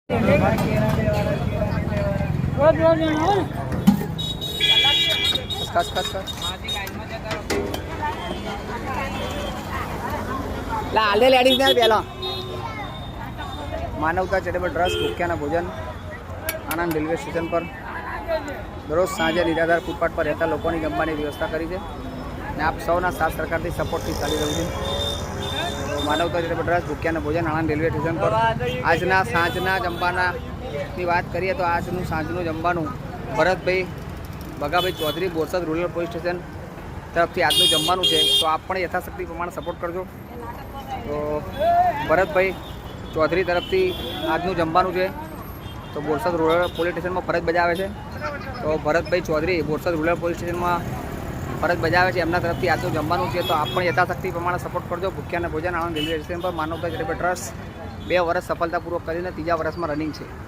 ખસ ખસ ખસ લા આલે લેડીઝ ને પેલા માનવતા ચેરિટેબલ ટ્રસ્ટ ભૂખ્યાના ભોજન આણંદ રેલવે સ્ટેશન પર દરરોજ સાંજે નિરાધાર ફૂટપાથ પર રહેતા લોકોની જમવાની વ્યવસ્થા કરી છે અને આપ સૌના સાથ સરકારથી સપોર્ટથી ચાલી રહ્યું છે. તો માનવતા ચેરિટેબલ ટ્રસ્ટ ભૂખ્યાના ભોજન આણંદ રેલવે સ્ટેશન પર આજના સાંજના જમવાનાની વાત કરીએ તો આજનું સાંજનું જમવાનું Bharatbhai Bagabhai Chaudhary Borsad rural police station તરફથી આજનું જમવાનું છે. તો આપ પણ યથાશક્તિ પ્રમાણે સપોર્ટ કરજો. તો ભરતભાઈ ચૌધરી તરફથી આજનું જમવાનું છે. તો બોરસદ રૂરલ પોલીસ સ્ટેશનમાં ફરજ બજાવે છે. તો ભરતભાઈ ચૌધરી બોરસદ રૂરલ પોલીસ સ્ટેશનમાં ફરજ બજાવે છે. એમના તરફથી આજનું જમવાનું છે. તો આપ પણ યથાશક્તિ પ્રમાણે સપોર્ટ કરજો. ભૂખ્યાના ભોજન આણંદ રેલવે સ્ટેશન પર માનવતા ચેરિટેબલ ટ્રસ્ટ 2 વર્ષ સફળતાપૂર્વક કરીને 3જા વર્ષમાં રનિંગ છે.